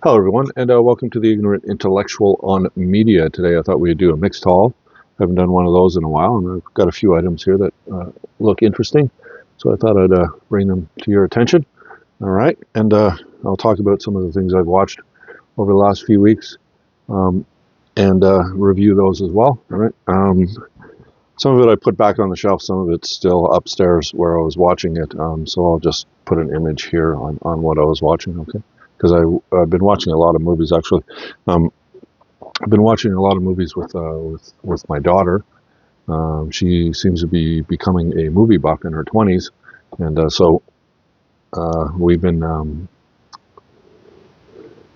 Hello, everyone, and welcome to the Ignorant Intellectual on Media. Today, I thought we'd do a mixed haul. Haven't done one of those in a while, and I've got a few items here that look interesting, so I thought I'd bring them to your attention. All right, and I'll talk about some of the things I've watched over the last few weeks, and review those as well. All right, some of it I put back on the shelf, some of it's still upstairs where I was watching it. So I'll just put an image here on what I was watching. Okay. Because I've been watching a lot of movies actually. I've been watching a lot of movies with my daughter. She seems to be becoming a movie buff in her 20s, and so we've been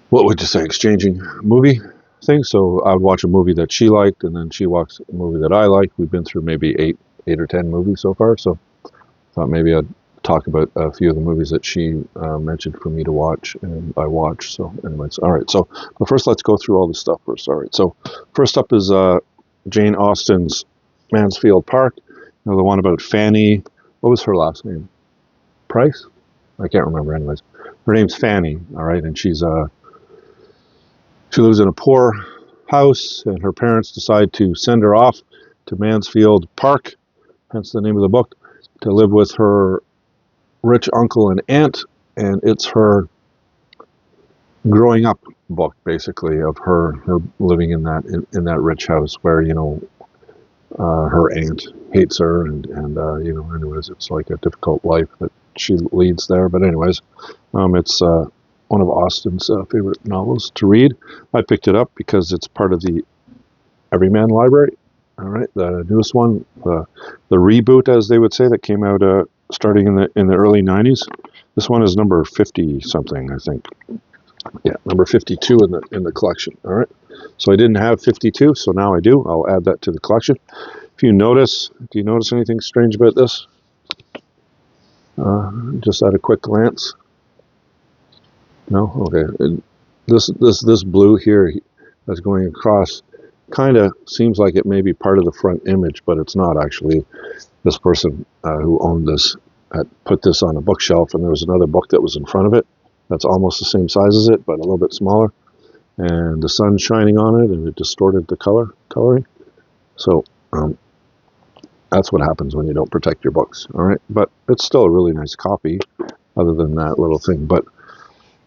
what would you say, exchanging movie things. So I would watch a movie that she liked, and then she watched a movie that I liked. We've been through maybe eight or 10 movies so far. So I thought maybe I'd talk about a few of the movies that she mentioned for me to watch, and I watched. So anyways, all right, so but first let's go through all this stuff first. All right, so first up is Jane Austen's Mansfield Park, the one about Fanny. What was her last name? Price? I can't remember. Anyways, her name's Fanny. All right, and she lives in a poor house, and her parents decide to send her off to Mansfield Park, hence the name of the book, to live with her rich uncle and aunt, and it's her growing up book, basically, of her living in that rich house where her aunt hates her, and anyways, it's like a difficult life that she leads there. But anyways, it's one of Austen's favorite novels to read. I picked it up because it's part of the Everyman Library. All right, the newest one, the reboot, as they would say, that came out starting in the early 90s. This one is number 50 something, I think. Yeah, number 52 in the collection. All right. So I didn't have 52, so now I do. I'll add that to the collection. If you notice, do you notice anything strange about this? Just at a quick glance. No? Okay. This blue here that's going across kind of seems like it may be part of the front image, but it's not actually. This person who owned this had put this on a bookshelf, and there was another book that was in front of it that's almost the same size as it, but a little bit smaller. And the sun's shining on it, and it distorted the coloring. So that's what happens when you don't protect your books. All right, but it's still a really nice copy, other than that little thing. But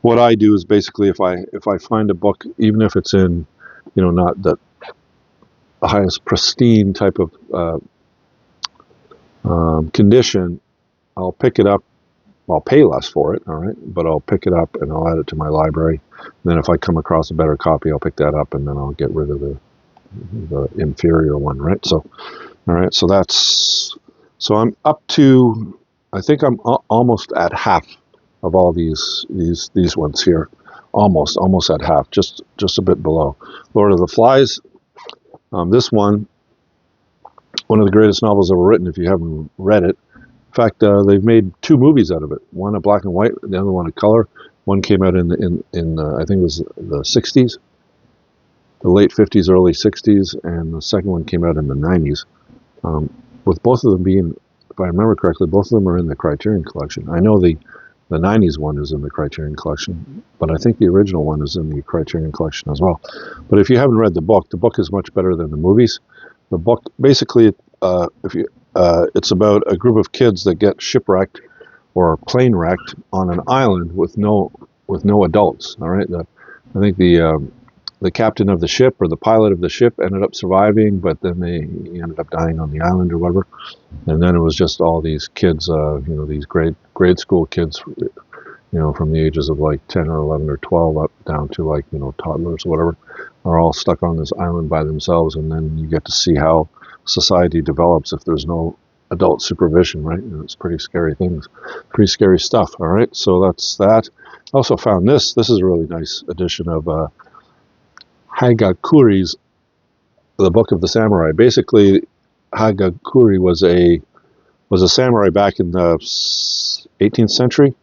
what I do is basically, if I find a book, even if it's in, not the highest pristine type of condition, I'll pick it up. I'll pay less for it, all right, but I'll pick it up and I'll add it to my library. And then if I come across a better copy, I'll pick that up, and then I'll get rid of the inferior one, right? So, all right, so I'm up to, I think I'm almost at half of all these ones here, almost at half, just a bit below. Lord of the Flies, this one of the greatest novels ever written. If you haven't read it. In fact, they've made two movies out of it. One a black and white, the other one a color. One came out in I think it was the 60s, the late 50s, early 60s, and the second one came out in the 90s. With both of them being, if I remember correctly, both of them are in the Criterion Collection. I know the 90s one is in the Criterion Collection, but I think the original one is in the Criterion Collection as well. But if you haven't read the book is much better than the movies. The book, basically, it's about a group of kids that get shipwrecked or plane wrecked on an island with no adults. All right, I think the captain of the ship or the pilot of the ship ended up surviving, but then he ended up dying on the island or whatever. And then it was just all these kids, these grade school kids, from the ages of like 10 or 11 or 12 up down to like toddlers or whatever, are all stuck on this island by themselves. And then you get to see how society develops if there's no adult supervision, right? And it's pretty scary things, pretty scary stuff. All right, so that's that. I also found this is a really nice edition of Hagakuri's The Book of the Samurai. Basically, Hagakuri was a samurai back in the 18th century.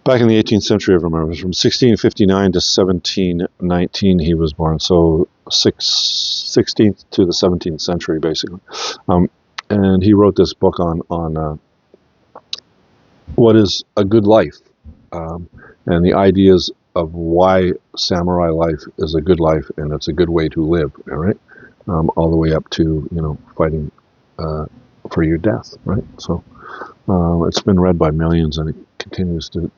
Back in the 18th century, I remember, it was from 1659 to 1719 he was born, so 16th to the 17th century, basically. And he wrote this book on what is a good life, and the ideas of why samurai life is a good life and it's a good way to live. All right, all the way up to fighting for your death. Right. So it's been read by millions and it continues to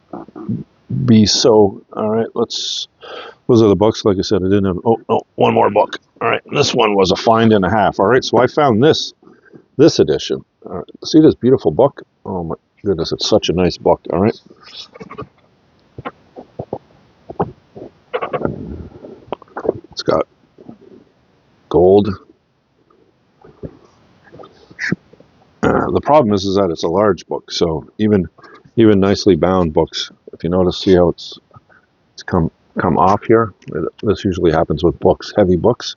be so. All right, those are the books. Like I said, I didn't have. Oh no, one more book. All right, this one was a find and a half. All right, so I found this edition. See this beautiful book? Oh my goodness, it's such a nice book. All right. It's got gold. The problem is that it's a large book, so even nicely bound books, if you notice, see how it's come off here. This usually happens with books, heavy books,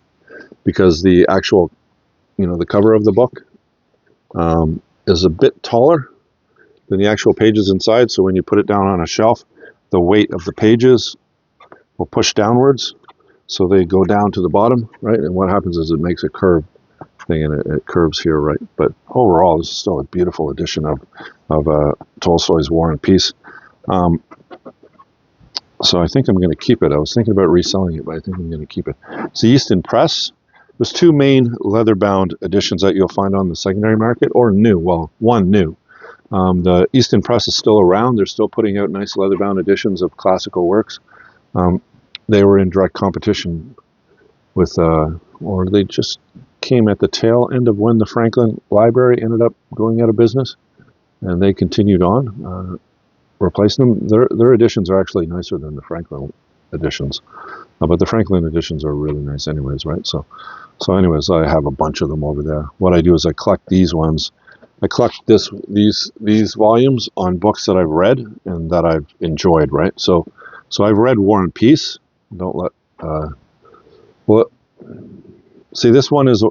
because the actual, the cover of the book is a bit taller than the actual pages inside. So when you put it down on a shelf, the weight of the pages will push downwards, so they go down to the bottom, right? And what happens is it makes a curve thing, and it curves here, right? But overall, this is still a beautiful edition of Tolstoy's War and Peace. So I think I'm going to keep it. I was thinking about reselling it, but I think I'm going to keep it. It's the Easton Press. There's two main leather-bound editions that you'll find on the secondary market, or new. Well, one new. The Easton Press is still around. They're still putting out nice leather-bound editions of classical works. They were in direct competition with, or they just came at the tail end of when the Franklin Library ended up going out of business, and they continued on, replacing them. Their editions are actually nicer than the Franklin editions, but the Franklin editions are really nice anyways, right? So anyways, I have a bunch of them over there. What I do is I collect these ones. I collect these volumes on books that I've read and that I've enjoyed, right? So I've read War and Peace. Don't let well, see, this one is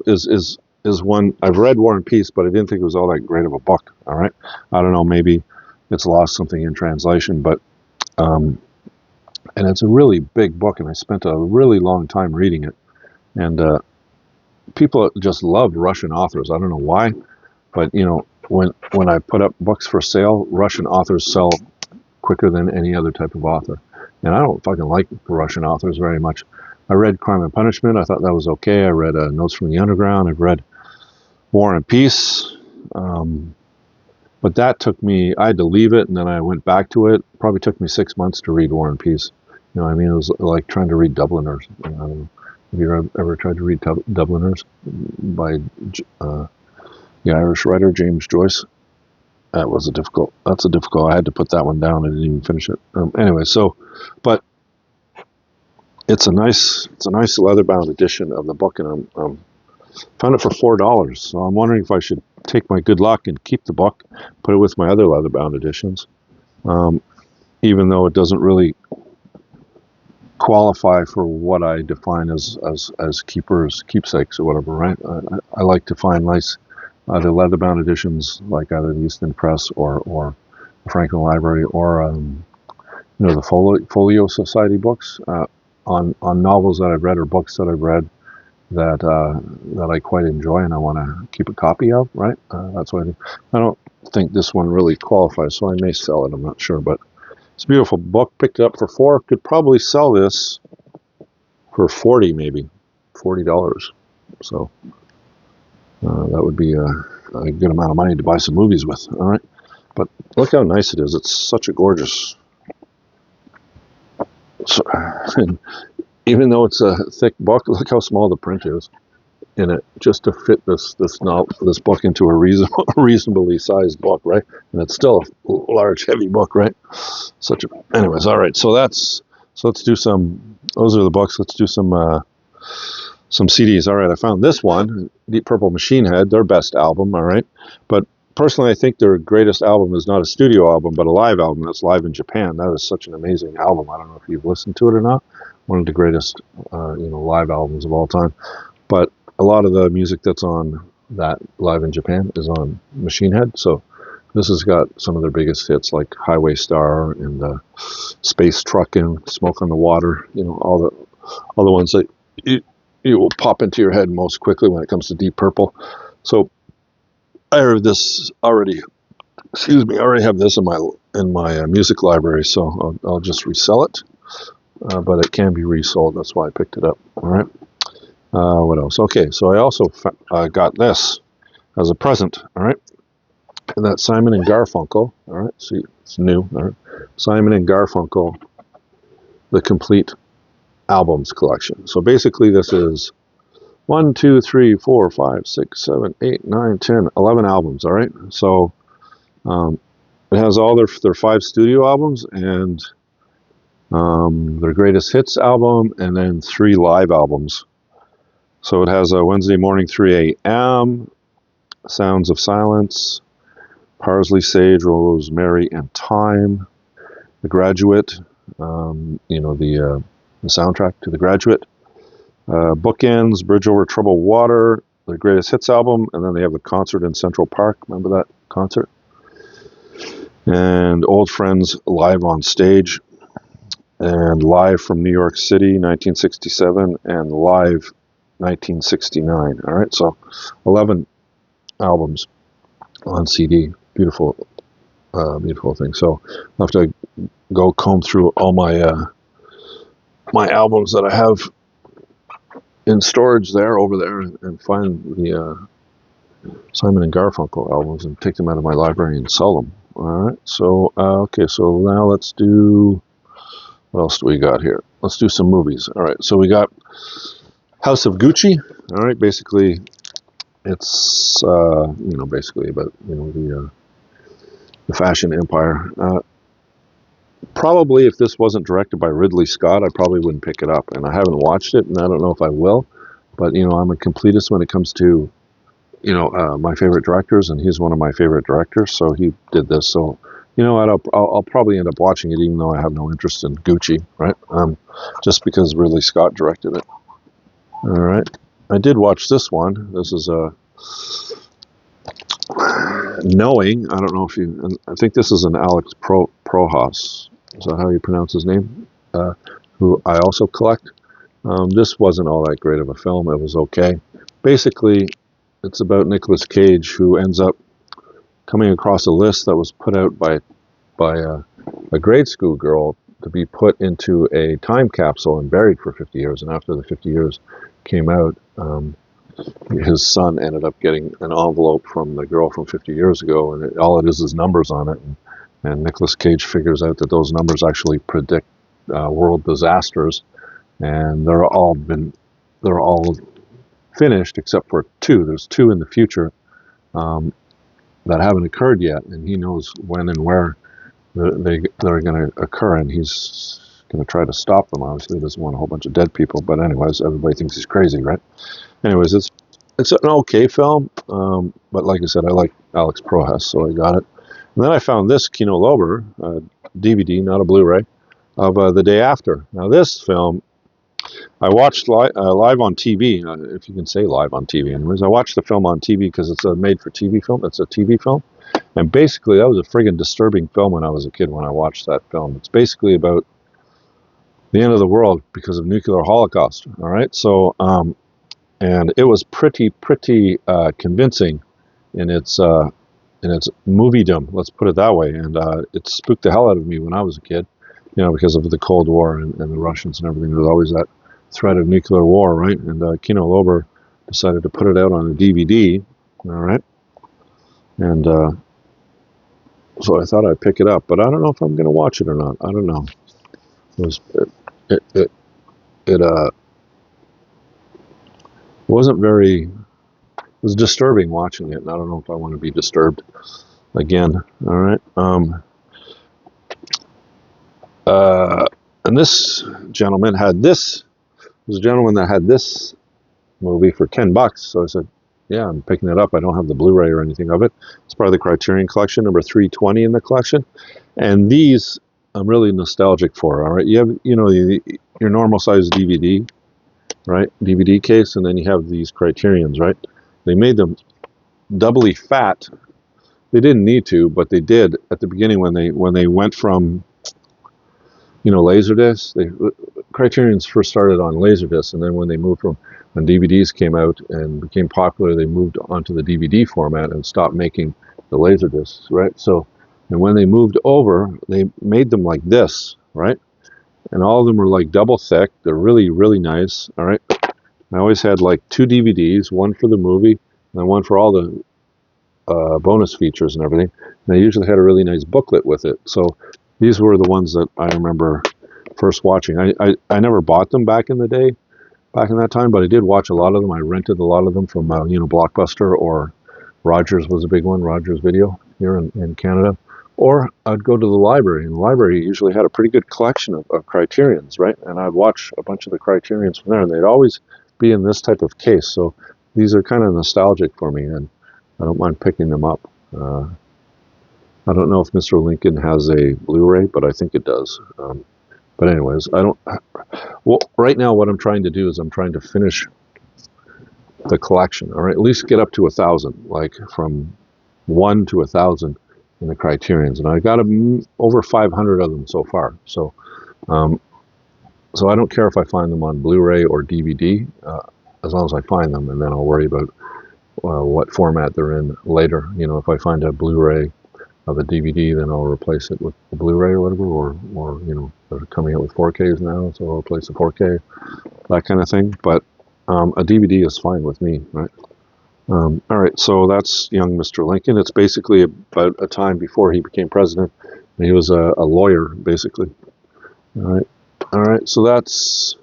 one I've read War and Peace, but I didn't think it was all that great of a book. All right, I don't know, maybe it's lost something in translation, but and it's a really big book, and I spent a really long time reading it, and people just love Russian authors. I don't know why, but when I put up books for sale, Russian authors sell quicker than any other type of author. And I don't fucking like Russian authors very much. I read Crime and Punishment. I thought that was okay. I read Notes from the Underground. I've read War and Peace. But that took me, I had to leave it, and then I went back to it. Probably took me 6 months to read War and Peace. It was like trying to read Dubliners. Have you ever tried to read Dubliners by the Irish writer James Joyce? That's a difficult. I had to put that one down. I didn't even finish it. Anyway, but it's a nice leather-bound edition of the book, and I found it for $4. So I'm wondering if I should take my good luck and keep the book, put it with my other leather-bound editions, even though it doesn't really qualify for what I define as keepsakes or whatever. Right? I like to find nice. The leather-bound editions, like either the Easton Press or the Franklin Library, or the Folio Society books on novels that I've read or books that I've read that I quite enjoy and I want to keep a copy of. Right, that's what I do. I don't think this one really qualifies, so I may sell it. I'm not sure, but it's a beautiful book. Picked it up for $4. Could probably sell this for $40, maybe $40. So. That would be a good amount of money to buy some movies with. All right, but look how nice it is. It's such a gorgeous. And even though it's a thick book, look how small the print is in it, just to fit this book into a reasonably sized book, right? And it's still a large, heavy book, right? Anyways, all right. So let's do some. Those are the books. Let's do some CDs. All right, I found this one, Deep Purple Machine Head, their best album. All right, but personally, I think their greatest album is not a studio album, but a live album that's live in Japan. That is such an amazing album. I don't know if you've listened to it or not. One of the greatest, live albums of all time. But a lot of the music that's on that live in Japan is on Machine Head. So this has got some of their biggest hits, like Highway Star and Space Truckin', Smoke on the Water. All the ones that you will pop into your head most quickly when it comes to Deep Purple. So I heard this already. I already have this in my music library, so I'll just resell it. but it can be resold. That's why I picked it up. All right. What else? Okay, so I also got this as a present. All right, and that's Simon and Garfunkel. All right, see, it's new. All right, Simon and Garfunkel, the complete albums collection. So basically, this is 1, 2, 3, 4, 5, 6, 7, 8, 9, 10, 11 albums. All right, so it has all their 5 studio albums and their greatest hits album, and then 3 live albums. So it has a Wednesday Morning 3 a.m., Sounds of Silence, Parsley, Sage, Rosemary, and Thyme, The Graduate, the soundtrack to The Graduate, Bookends, Bridge Over Troubled Water, their greatest hits album, and then they have the concert in Central Park. Remember that concert? And Old Friends Live on Stage, and Live from New York City, 1967, and Live 1969. All right, so 11 albums on CD. Beautiful, beautiful thing. So I'll have to go comb through all my my albums that I have in storage there over there and find the Simon and Garfunkel albums and take them out of my library and sell them. All right. So okay. So now let's do. What else do we got here? Let's do some movies. All right. So we got House of Gucci. All right. Basically, it's basically about the fashion empire. Probably if this wasn't directed by Ridley Scott, I probably wouldn't pick it up. And I haven't watched it, and I don't know if I will. But I'm a completist when it comes to my favorite directors, and he's one of my favorite directors. So he did this. So I'll probably end up watching it, even though I have no interest in Gucci, right? Just because Ridley Scott directed it. All right. I did watch this one. This is Knowing. I don't know if you. I think this is an Alex Prohass. Is that how you pronounce his name? Who I also collect. This wasn't all that great of a film. It was okay. Basically, it's about Nicolas Cage, who ends up coming across a list that was put out by a grade school girl to be put into a time capsule and buried for 50 years. And after the 50 years came out, his son ended up getting an envelope from the girl from 50 years ago, and all it is numbers on it. And Nicolas Cage figures out that those numbers actually predict world disasters, and they're all finished except for 2. There's 2 in the future that haven't occurred yet, and he knows when and where they're going to occur, and he's going to try to stop them. Obviously, he doesn't want a whole bunch of dead people, but anyways, everybody thinks he's crazy, right? Anyways, it's an okay film, but like I said, I like Alex Prohass, so I got it. And then I found this Kino Lorber DVD, not a Blu-ray, of The Day After. Now this film, I watched live on TV, if you can say live on TV. Anyways, I watched the film on TV because it's a made-for-TV film. It's a TV film. And basically, that was a friggin' disturbing film when I was a kid when I watched that film. It's basically about the end of the world because of nuclear holocaust. All right? So, and it was pretty convincing in its moviedom, let's put it that way. And it spooked the hell out of me when I was a kid, because of the Cold War and the Russians and everything. There was always that threat of nuclear war, right? And Kino Lorber decided to put it out on a DVD, all right? And so I thought I'd pick it up, but I don't know if I'm going to watch it or not. I don't know. It wasn't very. It was disturbing watching it, and I don't know if I want to be disturbed again. All right. And this gentleman had this. There's a gentleman that had this movie for $10. So I said, yeah, I'm picking it up. I don't have the Blu-ray or anything of it. It's part of the Criterion Collection, number 320 in the collection. And these I'm really nostalgic for. All right, you have your normal size DVD, right? DVD case, and then you have these Criterions, right? They made them doubly fat. They didn't need to, but they did at the beginning when they went from Laserdisc. Criterions first started on Laserdisc, and then when DVDs came out and became popular, they moved onto the DVD format and stopped making the Laserdiscs, right? So, and when they moved over, they made them like this, right? and all of them are like double thick. They're really, really nice. All right. I always had like 2 DVDs, one for the movie, and then one for all the bonus features and everything. And they usually had a really nice booklet with it. So these were the ones that I remember first watching. I never bought them back in the day, back in that time, but I did watch a lot of them. I rented a lot of them from Blockbuster, or Rogers was a big one, Rogers Video here in Canada. Or I'd go to the library, and the library usually had a pretty good collection of Criterions, right? And I'd watch a bunch of the Criterions from there, and they'd always be in this type of case. So these are kind of nostalgic for me, and I don't mind picking them up. I don't know if Mr. Lincoln has a Blu-ray, but I think it does. But anyways, I don't. Well, right now, what I'm trying to do is I'm trying to finish the collection, or at least get up to 1,000, like from 1 to 1,000 in the Criterions, and I got over 500 of them so far. So, so I don't care if I find them on Blu-ray or DVD, as long as I find them, and then I'll worry about what format they're in later. If I find a Blu-ray of a DVD, then I'll replace it with the Blu-ray or whatever, or they're coming out with 4Ks now, so I'll replace the 4K, that kind of thing. But a DVD is fine with me, right? All right, so that's young Mr. Lincoln. It's basically about a time before he became president, and he was a lawyer, basically. All right, so that's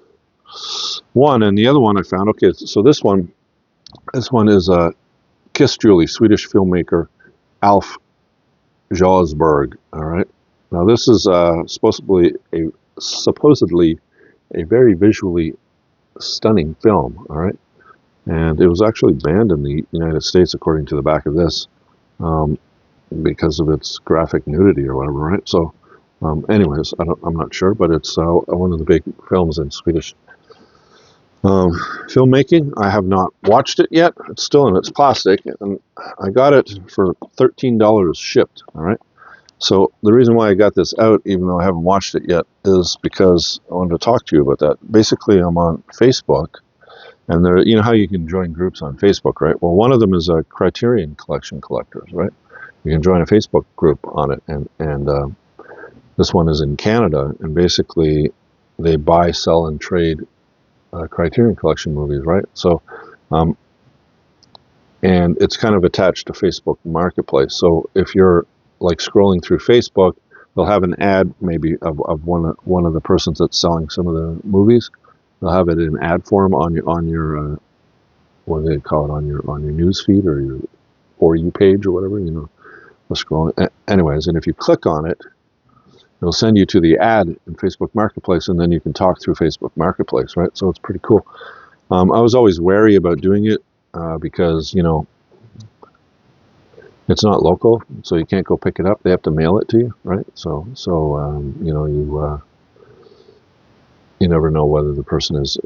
one, and the other one I found. Okay, so this one is Kiss Julie, Swedish filmmaker Alf Josberg. All right, now this is supposedly a very visually stunning film. All right. And it was actually banned in the United States, according to the back of this, because of its graphic nudity or whatever, right? So, anyways, I'm not sure, but it's one of the big films in Swedish filmmaking. I have not watched it yet. It's still in its plastic, and I got it for $13 shipped, all right? So the reason why I got this out, even though I haven't watched it yet, is because I wanted to talk to you about that. Basically, I'm on Facebook. And there, how you can join groups on Facebook, right? Well, one of them is a Criterion Collection collectors, right? You can join a Facebook group on it, and this one is in Canada, and basically they buy, sell, and trade Criterion Collection movies, right? So, and it's kind of attached to Facebook Marketplace. So if you're like scrolling through Facebook, they'll have an ad maybe of one of the persons that's selling some of the movies. They'll have it in ad form on your what do they call it, on your news feed or your For You page or whatever, the scrolling. Anyways, and if you click on it, it'll send you to the ad in Facebook Marketplace, and then you can talk through Facebook Marketplace, right? So it's pretty cool. I was always wary about doing it because it's not local, so you can't go pick it up. They have to mail it to you, right? So you never know whether the person is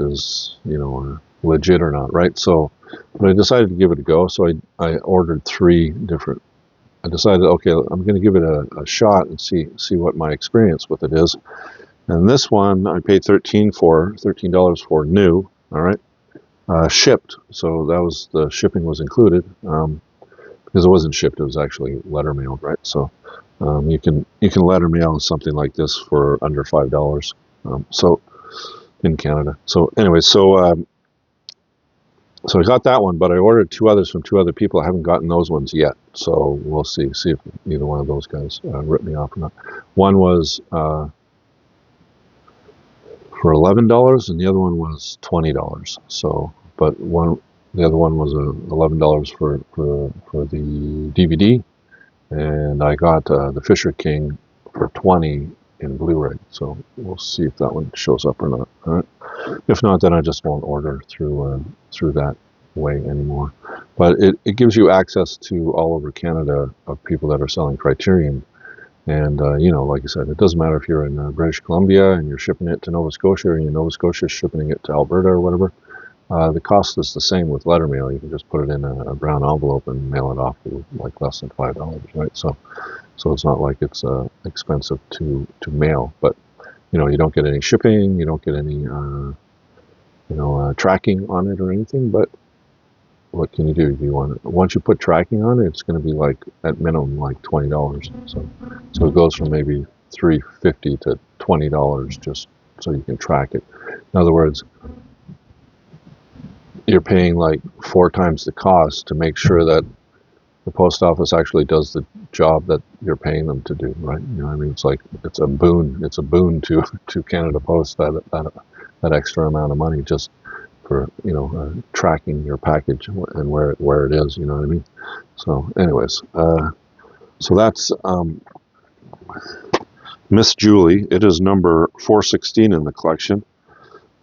legit or not, right? So, but I decided to give it a go. So I ordered 3 different. I decided, okay, I'm going to give it a shot and see what my experience with it is. And this one I paid $13 for new. All right, shipped. So that was the shipping was included because it wasn't shipped. It was actually letter mailed, right? So you can letter mail something like this for under $5. So in Canada. So anyway, so I got that one, but I ordered 2 others from 2 other people. I haven't gotten those ones yet. So we'll see if either one of those guys rip me off or not. One was for $11, and the other one was $20. So, but the other one was $11 for the DVD, and I got the Fisher King for $20 in Blu-ray. So we'll see if that one shows up or not. All right. If not, then I just won't order through that way anymore. But it gives you access to all over Canada of people that are selling Criterion. And, like I said, it doesn't matter if you're in British Columbia and you're shipping it to Nova Scotia, or Nova Scotia is shipping it to Alberta or whatever. The cost is the same with letter mail. You can just put it in a brown envelope and mail it off for like less than $5, right? So it's not like it's expensive to mail, but you don't get any shipping, you don't get any tracking on it or anything. But what can you do? Once you put tracking on it, it's going to be like at minimum like $20. So it goes from maybe $3.50 to $20 just so you can track it. In other words, you're paying like 4 times the cost to make sure that the post office actually does the job that you're paying them to do, right? You know what I mean? It's like it's a boon. It's a boon to Canada Post that extra amount of money just for tracking your package and where it is. You know what I mean? So, anyways, so that's Miss Julie. It is number 416 in the collection.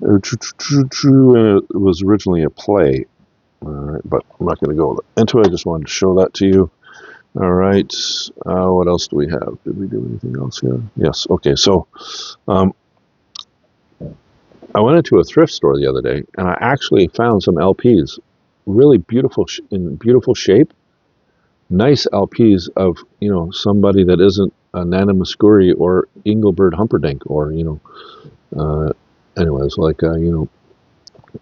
It was originally a play. All right, but I'm not going to go into it. I just wanted to show that to you. All right. What else do we have? Did we do anything else here? Yes. Okay. So I went into a thrift store the other day, and I actually found some LPs, really beautiful in beautiful shape, nice LPs of somebody that isn't a Nana Muscuri or Engelbert Humperdinck or anyways, like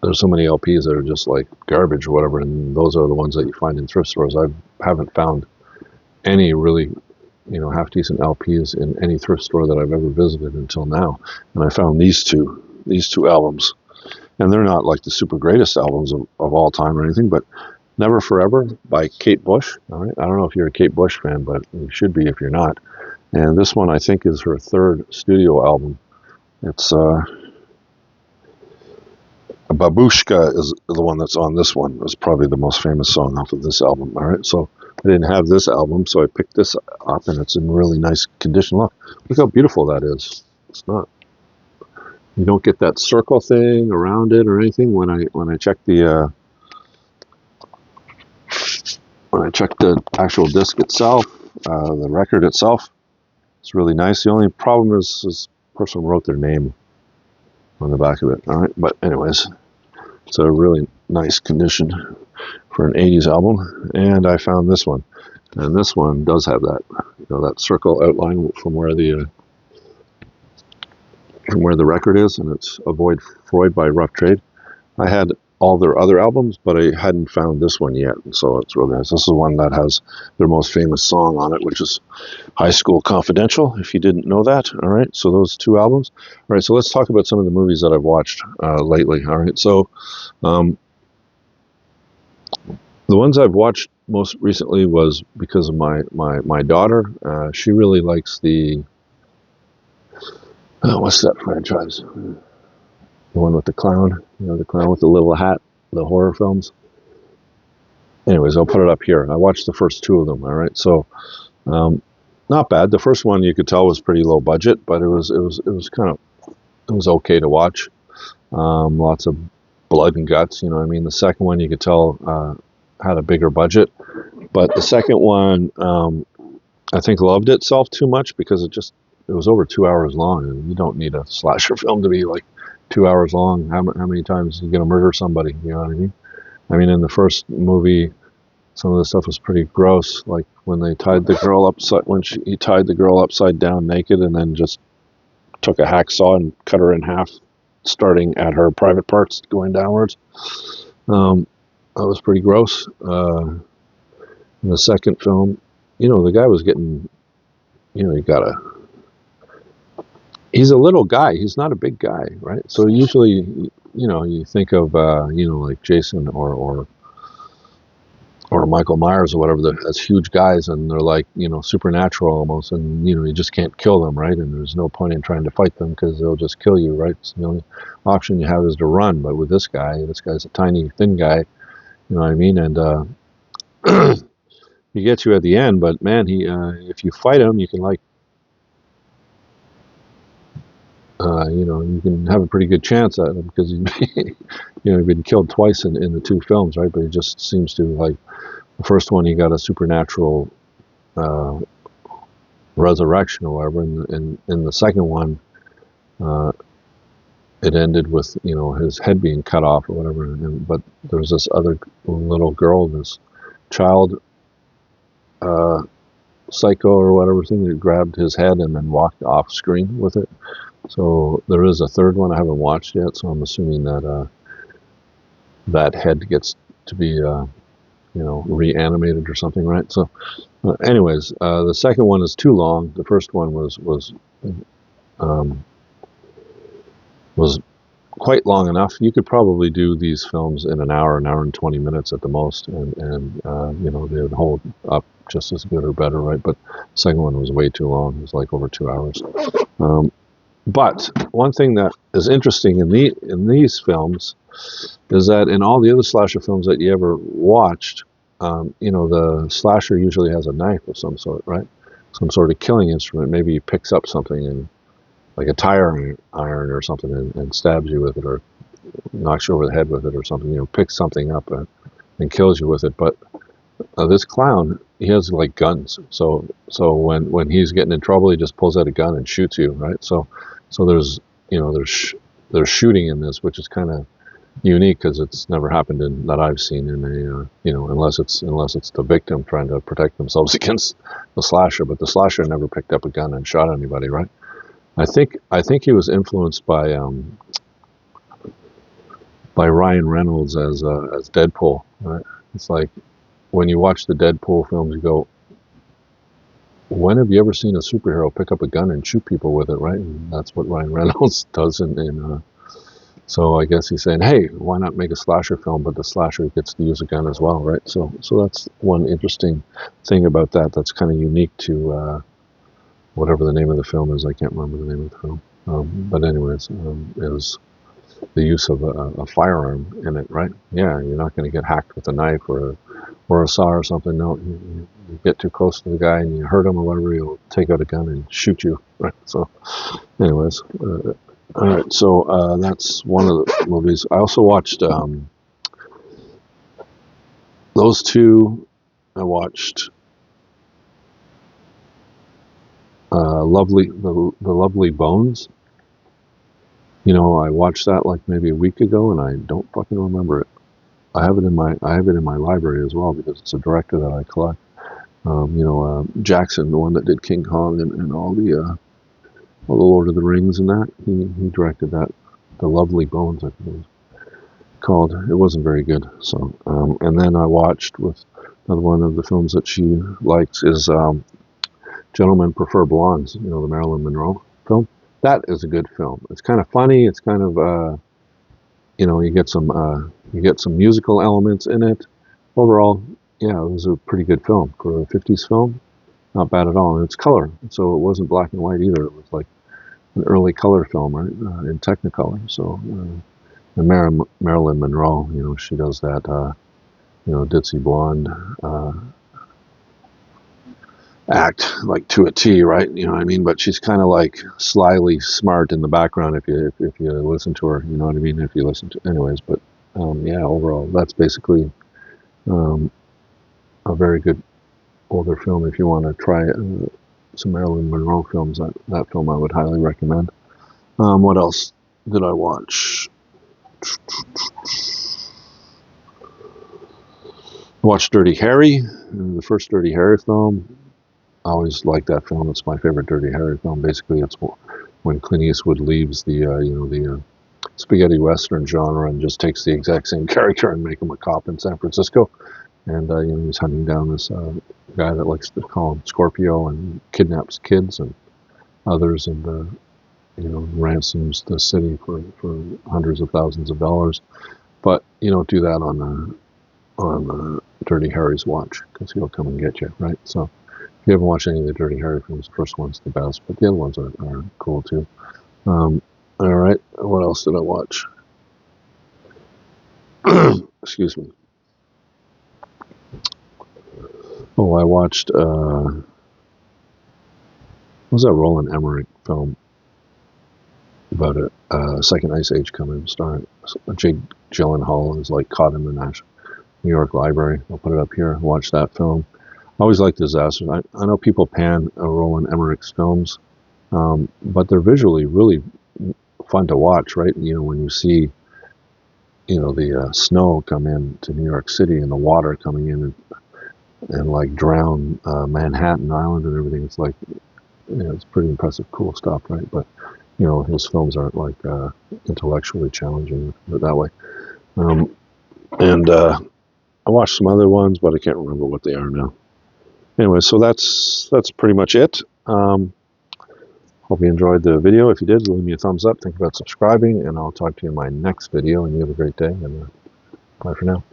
there's so many LPs that are just like garbage or whatever, and those are the ones that you find in thrift stores. I haven't found any really, half decent LPs in any thrift store that I've ever visited until now. And I found these two albums, and they're not like the super greatest albums of all time or anything, but Never Forever by Kate Bush. All right, I don't know if you're a Kate Bush fan, but you should be if you're not. And this one I think is her 3rd studio album. It's Babushka is the one that's on this one. It's probably the most famous song off of this album. All right, so I didn't have this album, so I picked this up, and it's in really nice condition. Look how beautiful that is. It's not. You don't get that circle thing around it or anything. When I check the actual disc itself, the record itself, it's really nice. The only problem is this person wrote their name on the back of it. All right, but anyways, it's a really nice condition for an 80s album. And I found this one, and this one does have that that circle outline from where the record is, and it's Avoid Freud by Rough Trade. I had all their other albums, but I hadn't found this one yet, and so it's really nice. This is one that has their most famous song on it, which is High School Confidential, if you didn't know that. All right, so those 2 albums. All right, so let's talk about some of the movies that I've watched lately. All right, so the ones I've watched most recently was because of my daughter. She really likes the what's that franchise? The one with the clown, the clown with the little hat, the horror films. Anyways, I'll put it up here. I watched the first 2 of them. All right, so not bad. The first one you could tell was pretty low budget, but it was okay to watch. Lots of blood and guts. You know what I mean? The second one you could tell had a bigger budget, but the second one I think loved itself too much because it was over 2 hours long, and you don't need a slasher film to be like 2 hours long. How many times are you going to murder somebody? You know what I mean? I mean, in the first movie, some of the stuff was pretty gross, like when they tied the girl he tied the girl upside down naked and then just took a hacksaw and cut her in half, starting at her private parts going downwards. That was pretty gross. In the second film, the guy was getting, he's a little guy. He's not a big guy, right? So usually, you think of, like Jason or Michael Myers or whatever, as huge guys, and they're like, supernatural almost, and, you just can't kill them, right? And there's no point in trying to fight them because they'll just kill you, right? So the only option you have is to run. But with this guy's a tiny, thin guy, you know what I mean? And he gets you at the end, but man, if you fight him, you can you can have a pretty good chance at him because he's been killed twice in the 2 films, right? But he just seems to, like, the first one he got a supernatural resurrection or whatever, and in the second one it ended with his head being cut off or whatever. But there was this other little girl, this child psycho or whatever thing that grabbed his head and then walked off screen with it. So there is a third one I haven't watched yet, so I'm assuming that that head gets to be reanimated or something, right? So anyways, the second one is too long. The first one was was quite long enough. You could probably do these films in an hour and 20 minutes at the most, and you know, they would hold up just as good or better, right? But the second one was way too long. It was like over 2 hours. But one thing that is interesting in these films is that in all the other slasher films that you ever watched, you know, the slasher usually has a knife of some sort, right? Some sort of killing instrument. Maybe he picks up something and like a tire iron or something and stabs you with it, or knocks you over the head with it or something. You know, picks something up and kills you with it. But this clown, he has like guns. So when he's getting in trouble, he just pulls out a gun and shoots you, right? So there's, you know, there's shooting in this, which is kind of unique because it's never happened in that I've seen in a you know, unless it's the victim trying to protect themselves against the slasher. But the slasher never picked up a gun and shot anybody, right? I think he was influenced by Ryan Reynolds as Deadpool, right? It's like when you watch the Deadpool films, you go, when have you ever seen a superhero pick up a gun and shoot people with it, right? And that's what Ryan Reynolds does so I guess he's saying, hey, why not make a slasher film, but the slasher gets to use a gun as well, right? So that's one interesting thing about that. That's kind of unique to whatever the name of the film is. I can't remember the name of the film. But anyways, it was the use of a firearm in it, right? Yeah, you're not going to get hacked with a knife or a saw or something. No, you get too close to the guy and you hurt him or whatever, he'll take out a gun and shoot you, right? So anyways, all right, so that's one of the movies. I also watched those two. I watched the Lovely Bones. You know, I watched that like maybe a week ago, and I don't fucking remember it. I have it in my library as well because it's a director that I collect. You know, Jackson, the one that did King Kong and all the Lord of the Rings and that. He directed that. The Lovely Bones, I think it was called. It wasn't very good. So, and then I watched with another one of the films that she likes is Gentlemen Prefer Blondes. You know, the Marilyn Monroe film. That is a good film. It's kind of funny. It's kind of you know, you get some musical elements in it. Overall, yeah, it was a pretty good film for a 50s film. Not bad at all. And it's color, so it wasn't black and white either. It was like an early color film, right, in Technicolor. So, and Marilyn Monroe, you know, she does that, you know, ditzy blonde act like to a T, right? You know what I mean? But she's kind of like slyly smart in the background if you listen to her. You know what I mean? If you listen to, anyways. But yeah, overall, that's basically a very good older film. If you want to try some Marilyn Monroe films, that film I would highly recommend. What else did I watch? I watched Dirty Harry, the first Dirty Harry film. I always like that film. It's my favorite Dirty Harry film. Basically, it's when Clint Eastwood leaves the you know, the spaghetti western genre and just takes the exact same character and make him a cop in San Francisco. And you know, he's hunting down this guy that likes to call him Scorpio and kidnaps kids and others, and you know, ransoms the city for hundreds of thousands of dollars. But you don't do that on Dirty Harry's watch, because he'll come and get you, right? So if you haven't watched any of the Dirty Harry films, the first one's the best, but the other ones are cool too. All right, what else did I watch? Excuse me. Oh, I watched, what was that Roland Emmerich film about a second ice age coming, starring Jake Gyllenhaal is like caught in the New York Library. I'll put it up here. Watch that film. I always like disasters. I know people pan Roland Emmerich's films, but they're visually really fun to watch, right? You know, when you see, you know, the snow come in to New York City and the water coming in and like drown Manhattan Island and everything. It's like, you know, it's pretty impressive, cool stuff, right? But you know, his films aren't like intellectually challenging that way. And I watched some other ones, but I can't remember what they are now. Anyway, so that's pretty much it. Hope you enjoyed the video. If you did, leave me a thumbs up. Think about subscribing, and I'll talk to you in my next video. And you have a great day. And bye for now.